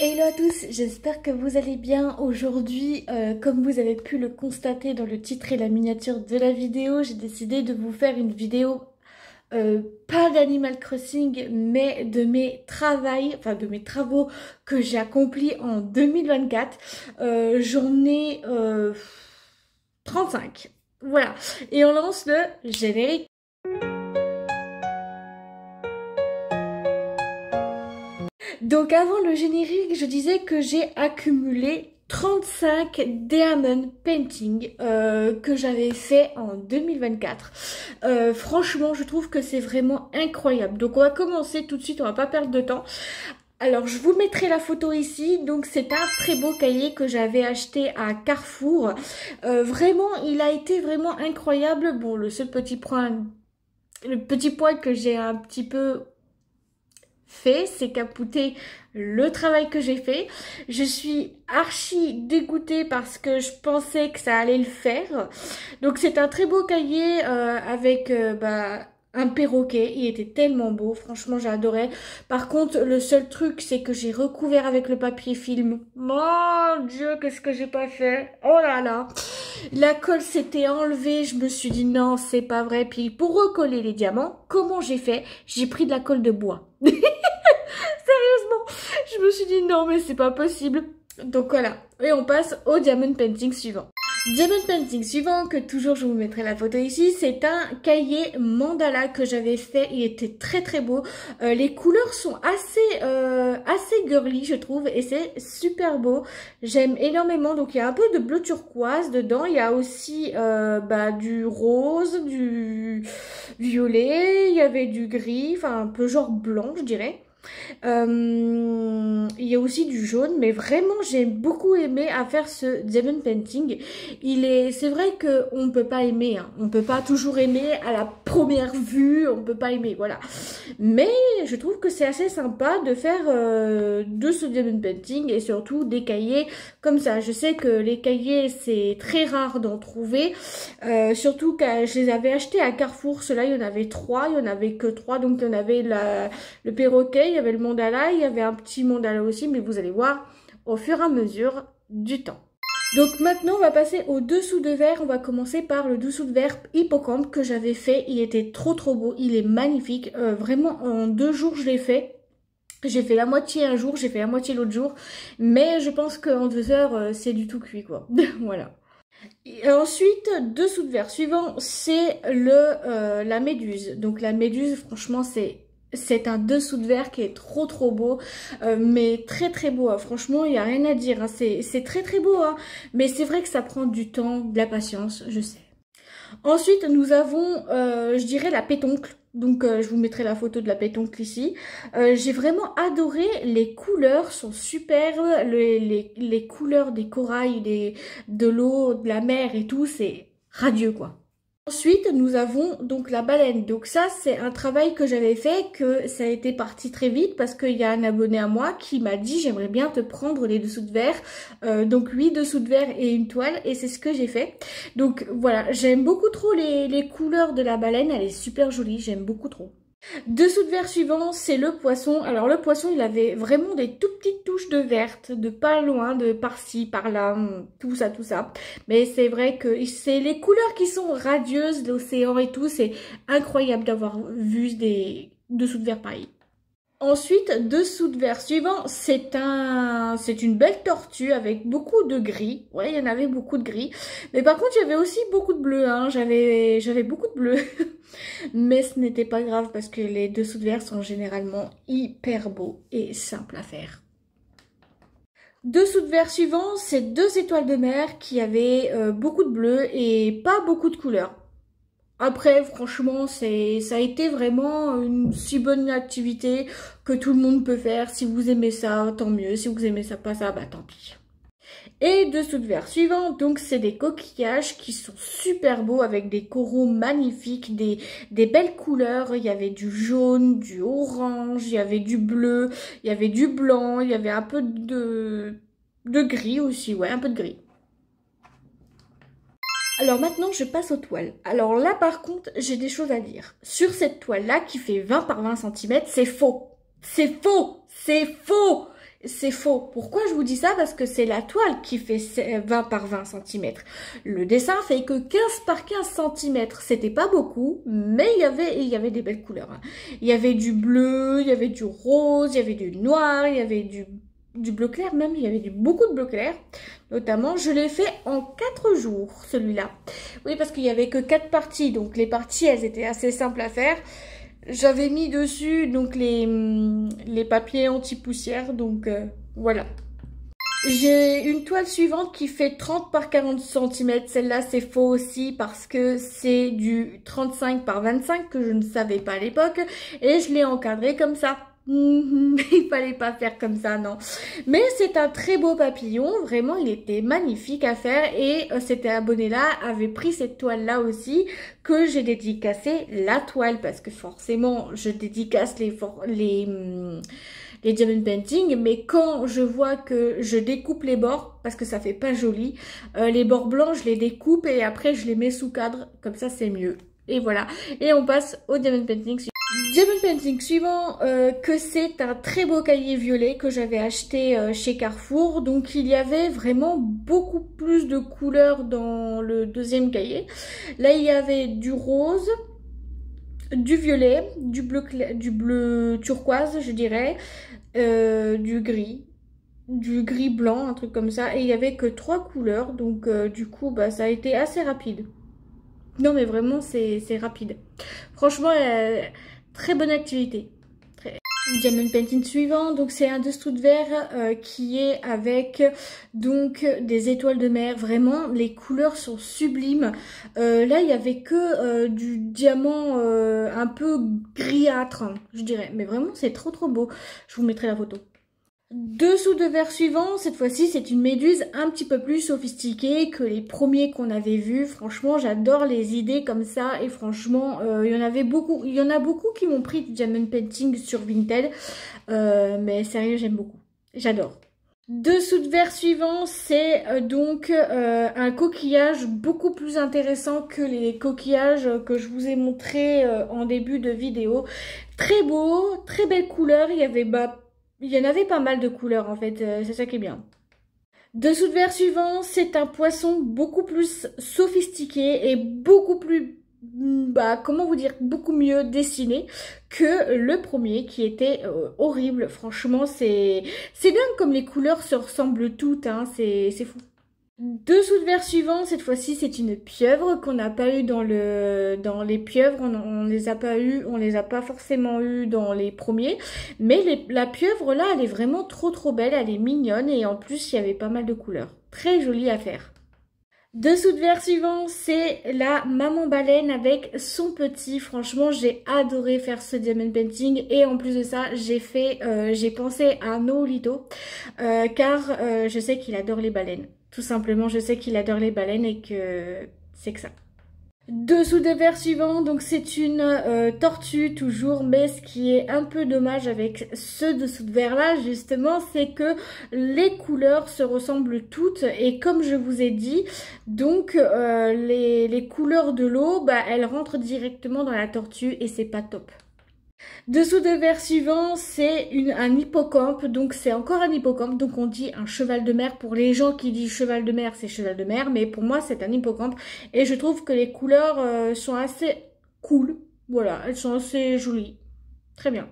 Hello à tous, j'espère que vous allez bien. Aujourd'hui, comme vous avez pu le constater dans le titre et la miniature de la vidéo, j'ai décidé de vous faire une vidéo pas d'Animal Crossing, mais de mes travaux que j'ai accomplis en 2024. J'en ai 35. Voilà, et on lance le générique. Donc avant le générique, je disais que j'ai accumulé 35 diamond painting que j'avais fait en 2024. Franchement, je trouve que c'est vraiment incroyable. Donc on va commencer tout de suite, on va pas perdre de temps. Alors je vous mettrai la photo ici. Donc c'est un très beau cahier que j'avais acheté à Carrefour. Vraiment, il a été vraiment incroyable. Bon, le petit point que j'ai un petit peu fait, c'est capoter le travail que j'ai fait. Je suis archi dégoûtée parce que je pensais que ça allait le faire. Donc c'est un très beau cahier avec un perroquet. Il était tellement beau, franchement j'adorais. Par contre le seul truc c'est que j'ai recouvert avec le papier film. Mon Dieu, qu'est-ce que j'ai pas fait. Oh là là, la colle s'était enlevée. Je me suis dit non, c'est pas vrai. Puis pour recoller les diamants, comment j'ai fait? J'ai pris de la colle de bois. Sérieusement, je me suis dit non mais c'est pas possible. Donc voilà, et on passe au diamond painting suivant. Diamond painting suivant, que toujours je vous mettrai la photo ici, c'est un cahier mandala que j'avais fait. Il était très très beau. Les couleurs sont assez girly je trouve, et c'est super beau. J'aime énormément. Donc il y a un peu de bleu turquoise dedans. Il y a aussi du rose, du violet, il y avait du gris, enfin un peu genre blanc je dirais. Il y a aussi du jaune, mais vraiment j'ai beaucoup aimé à faire ce diamond painting. C'est vrai que on peut pas aimer, hein. On peut pas toujours aimer à la première vue, on peut pas aimer, voilà. Mais je trouve que c'est assez sympa de faire de ce diamond painting et surtout des cahiers comme ça. Je sais que les cahiers c'est très rare d'en trouver, surtout que je les avais achetés à Carrefour. Ceux-là il y en avait 3, il y en avait que 3, donc il y en avait le perroquet, il y avait le mandala, il y avait un petit mandala aussi, mais vous allez voir au fur et à mesure du temps. Donc maintenant on va passer au dessous de verre. On va commencer par le dessous de verre hippocampe que j'avais fait. Il était trop beau, il est magnifique. Vraiment en 2 jours je l'ai fait. J'ai fait la moitié un jour, j'ai fait la moitié l'autre jour, mais je pense qu'en 2 heures c'est du tout cuit quoi. Voilà. Et ensuite, dessous de verre suivant, c'est la méduse. Donc la méduse, franchement, c'est un dessous de verre qui est trop beau, mais très beau, hein. Franchement il n'y a rien à dire, hein. C'est très beau, hein. Mais c'est vrai que ça prend du temps, de la patience, je sais. Ensuite nous avons je dirais la pétoncle. Donc je vous mettrai la photo de la pétoncle ici. J'ai vraiment adoré, les couleurs sont superbes, les couleurs des corails, de l'eau, de la mer et tout, c'est radieux quoi. Ensuite, nous avons donc la baleine. Donc ça, c'est un travail que j'avais fait, que ça a été parti très vite parce qu'il y a un abonné à moi qui m'a dit j'aimerais bien te prendre les dessous de verre. Donc 8 dessous de verre et une toile, et c'est ce que j'ai fait. Donc voilà, j'aime beaucoup trop les couleurs de la baleine, elle est super jolie, j'aime beaucoup trop. Dessous de verre suivant, c'est le poisson. Alors le poisson, il avait vraiment des tout petites touches de verte, de pas loin, de par-ci, par-là, tout ça. Mais c'est vrai que c'est les couleurs qui sont radieuses, l'océan et tout, c'est incroyable d'avoir vu des dessous de verre pareil. Ensuite, dessous de verre suivant, c'est une belle tortue avec beaucoup de gris. Ouais, il y en avait beaucoup de gris. Mais par contre, il y avait aussi beaucoup de bleu, hein. J'avais beaucoup de bleu. Mais ce n'était pas grave parce que les dessous de verre sont généralement hyper beaux et simples à faire. Dessous de verre suivant, c'est 2 étoiles de mer qui avaient beaucoup de bleu et pas beaucoup de couleurs. Après, franchement, ça a été vraiment une si bonne activité que tout le monde peut faire. Si vous aimez ça, tant mieux. Si vous aimez ça pas ça, bah tant pis. Et dessous de verre suivant, donc c'est des coquillages qui sont super beaux avec des coraux magnifiques, des belles couleurs. Il y avait du jaune, du orange, il y avait du bleu, il y avait du blanc, il y avait un peu de gris aussi, ouais, un peu de gris. Alors maintenant, je passe aux toiles. Alors là, par contre, j'ai des choses à dire. Sur cette toile-là, qui fait 20 par 20 cm, c'est faux. C'est faux. C'est faux. C'est faux. Pourquoi je vous dis ça? Parce que c'est la toile qui fait 20 par 20 cm. Le dessin fait que 15 par 15 cm. C'était pas beaucoup, mais il y avait des belles couleurs. Hein. Il y avait du bleu, il y avait du rose, il y avait du noir, il y avait du bleu clair même. Il y avait beaucoup de bleu clair. Notamment, je l'ai fait en 4 jours, celui-là. Oui, parce qu'il y avait que 4 parties. Donc les parties, elles étaient assez simples à faire. J'avais mis dessus donc les papiers anti-poussière, donc voilà. J'ai une toile suivante qui fait 30 par 40 cm. Celle-là, c'est faux aussi parce que c'est du 35 par 25 que je ne savais pas à l'époque. Et je l'ai encadré comme ça. Il fallait pas faire comme ça, non. Mais c'est un très beau papillon. Vraiment, il était magnifique à faire. Et cet abonné-là avait pris cette toile-là aussi que j'ai dédicacé la toile. Parce que forcément, je dédicace les diamond painting, mais quand je vois que je découpe les bords, parce que ça fait pas joli, les bords blancs, je les découpe et après je les mets sous cadre, comme ça c'est mieux. Et voilà, et on passe au diamond painting suivant. Diamond painting suivant, que c'est un très beau cahier violet que j'avais acheté chez Carrefour. Donc il y avait vraiment beaucoup plus de couleurs dans le deuxième cahier. Là il y avait du rose, du violet, du bleu turquoise je dirais, du gris blanc, un truc comme ça. Et il y avait que 3 couleurs, donc du coup bah ça a été assez rapide. Non mais vraiment c'est rapide. Franchement très bonne activité. Diamond painting suivant, donc c'est un dessous de verre qui est avec donc des étoiles de mer. Vraiment les couleurs sont sublimes. Là il y avait que du diamant un peu grisâtre, hein, je dirais, mais vraiment c'est trop beau. Je vous mettrai la photo. Dessous de verre suivant, cette fois-ci c'est une méduse un petit peu plus sophistiquée que les premiers qu'on avait vus. Franchement j'adore les idées comme ça et franchement il y en a beaucoup qui m'ont pris du diamond painting sur Vinted, mais sérieux j'aime beaucoup, j'adore. Dessous de verre suivant, c'est donc un coquillage beaucoup plus intéressant que les coquillages que je vous ai montrés en début de vidéo. Très beau, très belle couleur, il y en avait pas mal de couleurs en fait, c'est ça qui est bien. Dessous de verre suivant, c'est un poisson beaucoup plus sophistiqué et beaucoup plus, comment vous dire, beaucoup mieux dessiné que le premier qui était horrible. Franchement, c'est dingue comme les couleurs se ressemblent toutes, hein, c'est fou. Dessous de verre suivant, cette fois-ci c'est une pieuvre qu'on n'a pas eu dans les pieuvres, on les a pas eu, on les a pas forcément eu dans les premiers, mais la pieuvre là elle est vraiment trop belle, elle est mignonne et en plus il y avait pas mal de couleurs, très jolie à faire. Dessous de verre suivant, c'est la maman baleine avec son petit. Franchement, j'ai adoré faire ce diamond painting et en plus de ça, j'ai pensé à Noolito car je sais qu'il adore les baleines. Tout simplement, je sais qu'il adore les baleines et que c'est que ça. Dessous de verre suivant, donc c'est une tortue toujours, mais ce qui est un peu dommage avec ce dessous de verre là justement, c'est que les couleurs se ressemblent toutes et comme je vous ai dit, donc les couleurs de l'eau, bah, elles rentrent directement dans la tortue et c'est pas top. Dessous de verre suivant, c'est un hippocampe, donc c'est encore un hippocampe, donc on dit un cheval de mer. Pour les gens qui disent cheval de mer, c'est cheval de mer, mais pour moi c'est un hippocampe. Et je trouve que les couleurs sont assez cool, voilà, elles sont assez jolies, très bien.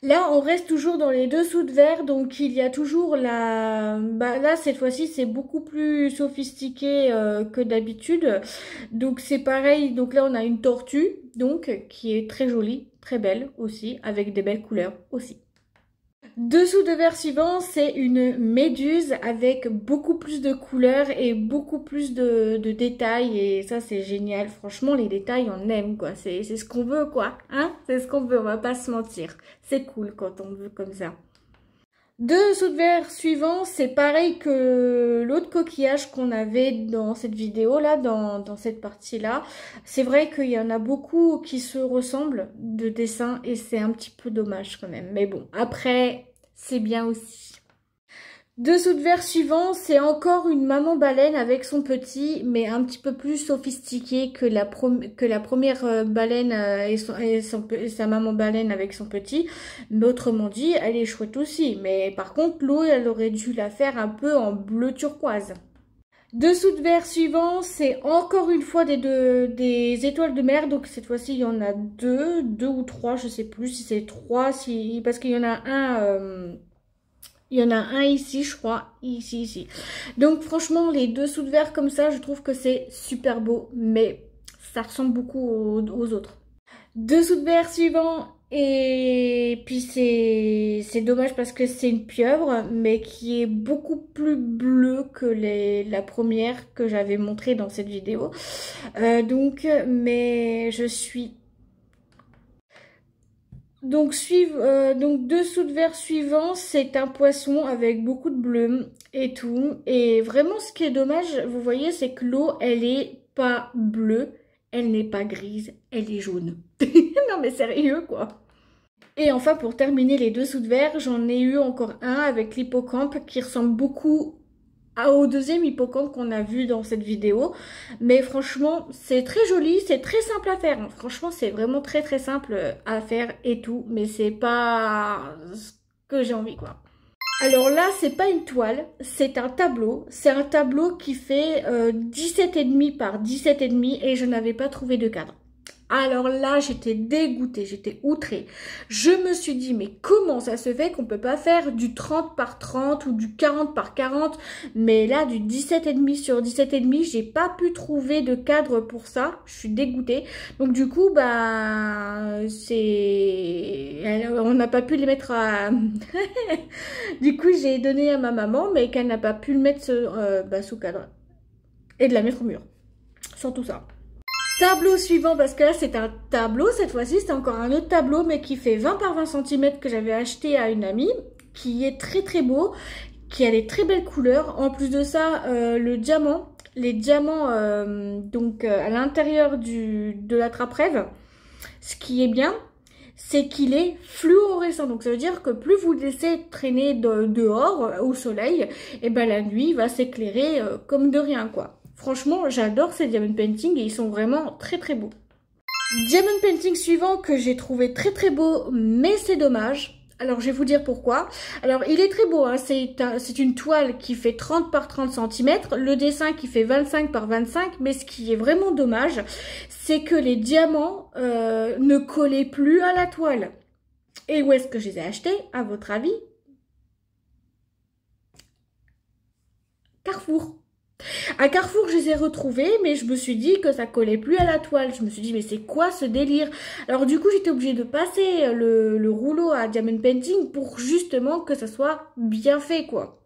Là, on reste toujours dans les dessous de verre, donc il y a toujours là, cette fois-ci, c'est beaucoup plus sophistiqué que d'habitude. Donc c'est pareil, donc là, on a une tortue, donc, qui est très jolie, très belle aussi, avec des belles couleurs aussi. Dessous de verre suivant, c'est une méduse avec beaucoup plus de couleurs et beaucoup plus de détails et ça c'est génial. Franchement les détails on aime quoi, c'est ce qu'on veut quoi, hein, c'est ce qu'on veut, on va pas se mentir. C'est cool quand on veut comme ça. Dessous de verre suivant, c'est pareil que l'autre coquillage qu'on avait dans cette vidéo là, dans cette partie là. C'est vrai qu'il y en a beaucoup qui se ressemblent de dessin et c'est un petit peu dommage quand même. Mais bon, après, c'est bien aussi. Dessous de verre suivant, c'est encore une maman baleine avec son petit, mais un petit peu plus sophistiqué que la première baleine et sa maman baleine avec son petit. Mais autrement dit, elle est chouette aussi. Mais par contre, l'eau, elle aurait dû la faire un peu en bleu turquoise. Dessous de verre suivant, c'est encore une fois des étoiles de mer. Donc cette fois-ci, il y en a deux ou trois, je sais plus si c'est trois, parce qu'il y en a un... il y en a un ici, je crois, ici. Donc franchement, les dessous de verre comme ça, je trouve que c'est super beau, mais ça ressemble beaucoup aux autres. Dessous de verre suivant, et puis c'est dommage parce que c'est une pieuvre, mais qui est beaucoup plus bleue que la première que j'avais montrée dans cette vidéo. Mais je suis... Donc dessous de verre suivant, c'est un poisson avec beaucoup de bleu et tout. Et vraiment, ce qui est dommage, vous voyez, c'est que l'eau, elle est pas bleue, elle n'est pas grise, elle est jaune. Non mais sérieux quoi. Et enfin, pour terminer les dessous de verre, j'en ai eu encore un avec l'hippocampe qui ressemble beaucoup au deuxième hippocampe qu'on a vu dans cette vidéo. Mais franchement, c'est très joli, c'est très simple à faire. Franchement, c'est vraiment très simple à faire et tout. Mais c'est pas ce que j'ai envie, quoi. Alors là, c'est pas une toile, c'est un tableau. C'est un tableau qui fait 17,5 par 17,5 et je n'avais pas trouvé de cadre. Alors là, j'étais dégoûtée, j'étais outrée. Je me suis dit, mais comment ça se fait qu'on peut pas faire du 30 par 30 ou du 40 par 40? Mais là, du 17,5 sur 17,5, j'ai pas pu trouver de cadre pour ça. Je suis dégoûtée. Donc du coup, bah, on n'a pas pu les mettre à... Du coup, j'ai donné à ma maman, mais qu'elle n'a pas pu le mettre sous cadre. Et de la mettre au mur. Surtout ça. Tableau suivant, parce que là c'est un tableau, cette fois-ci c'est encore un autre tableau mais qui fait 20 par 20 cm que j'avais acheté à une amie, qui est très beau, qui a des très belles couleurs. En plus de ça, les diamants à l'intérieur de la trappe-rêve, ce qui est bien, c'est qu'il est fluorescent. Donc ça veut dire que plus vous le laissez traîner dehors au soleil, et ben la nuit va s'éclairer comme de rien quoi. Franchement, j'adore ces diamond painting et ils sont vraiment très beaux. Diamond painting suivant que j'ai trouvé très beau, mais c'est dommage. Alors je vais vous dire pourquoi. Alors il est très beau, hein. C'est une toile qui fait 30 par 30 cm, le dessin qui fait 25 par 25, mais ce qui est vraiment dommage, c'est que les diamants ne collaient plus à la toile. Et où est-ce que je les ai achetés, à votre avis? Carrefour. À Carrefour, je les ai retrouvés, mais je me suis dit que ça collait plus à la toile. Je me suis dit, mais c'est quoi ce délire? Alors du coup, j'étais obligée de passer le rouleau à diamond painting pour justement que ça soit bien fait, quoi.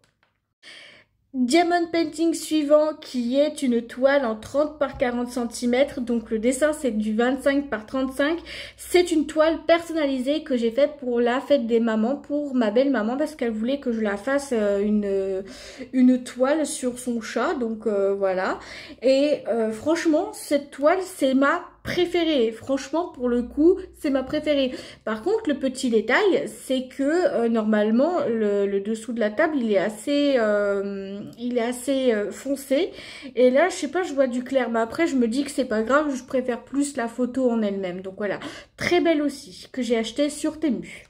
Diamond painting suivant qui est une toile en 30 par 40 cm, donc le dessin c'est du 25 par 35. C'est une toile personnalisée que j'ai faite pour la fête des mamans, pour ma belle maman, parce qu'elle voulait que je la fasse une toile sur son chat, donc voilà. Et franchement cette toile c'est ma préférée. Franchement, pour le coup, c'est ma préférée. Par contre, le petit détail, c'est que normalement, le dessous de la table, il est assez foncé. Et là, je sais pas, je vois du clair. Mais après, je me dis que c'est pas grave, je préfère plus la photo en elle-même. Donc voilà, très belle aussi, que j'ai acheté sur Temu.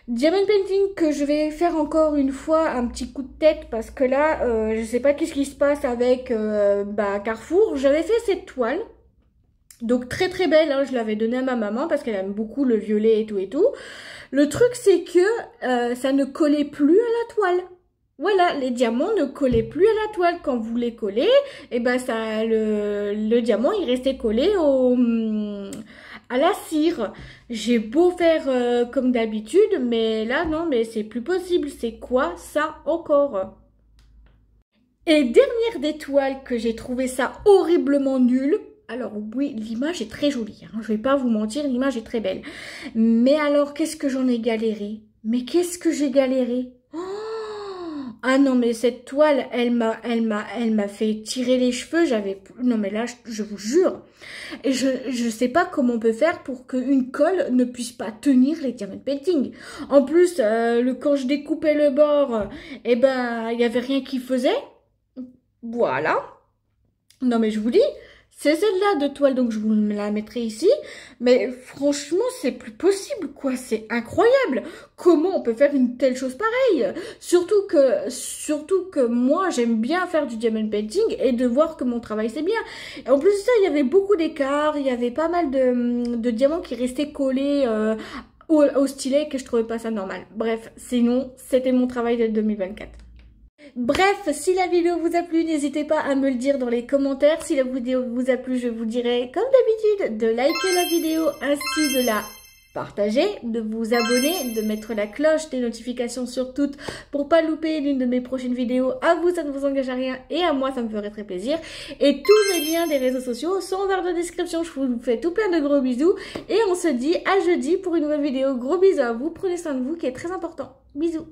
Diamond painting que je vais faire encore une fois un petit coup de tête parce que là, je sais pas qu'est-ce qui se passe avec Carrefour. J'avais fait cette toile. Donc très belle, hein, je l'avais donnée à ma maman parce qu'elle aime beaucoup le violet et tout. Le truc c'est que ça ne collait plus à la toile. Voilà, les diamants ne collaient plus à la toile. Quand vous les collez, et ben le diamant il restait collé à la cire. J'ai beau faire comme d'habitude, mais là non, mais c'est plus possible. C'est quoi ça encore? Et dernière des toiles que j'ai trouvé ça horriblement nul. Alors oui, l'image est très jolie, hein. Je vais pas vous mentir, l'image est très belle. Mais alors, qu'est-ce que j'en ai galéré? Mais qu'est-ce que j'ai galéré? Oh, Ah non, mais cette toile, elle m'a fait tirer les cheveux. Non mais là, je vous jure. Et je sais pas comment on peut faire pour qu'une colle ne puisse pas tenir les diamond painting. En plus, quand je découpais le bord, eh ben, il y avait rien qui faisait. Voilà. Non mais je vous dis, c'est celle-là de toile, donc je vous la mettrai ici. Mais franchement, c'est plus possible, quoi. C'est incroyable. Comment on peut faire une telle chose pareille? Surtout que moi, j'aime bien faire du diamond painting et de voir que mon travail, c'est bien. Et en plus de ça, il y avait beaucoup d'écarts. Il y avait pas mal de diamants qui restaient collés au stylet, que je trouvais pas ça normal. Bref, sinon, c'était mon travail de 2024. Bref, si la vidéo vous a plu, n'hésitez pas à me le dire dans les commentaires. Si la vidéo vous a plu, je vous dirai, comme d'habitude, de liker la vidéo ainsi de la partager, de vous abonner, de mettre la cloche des notifications sur toutes pour pas louper l'une de mes prochaines vidéos. À vous, ça ne vous engage à rien et à moi, ça me ferait très plaisir. Et tous les liens des réseaux sociaux sont en barre de description. Je vous fais tout plein de gros bisous et on se dit à jeudi pour une nouvelle vidéo. Gros bisous à vous, prenez soin de vous qui est très important. Bisous.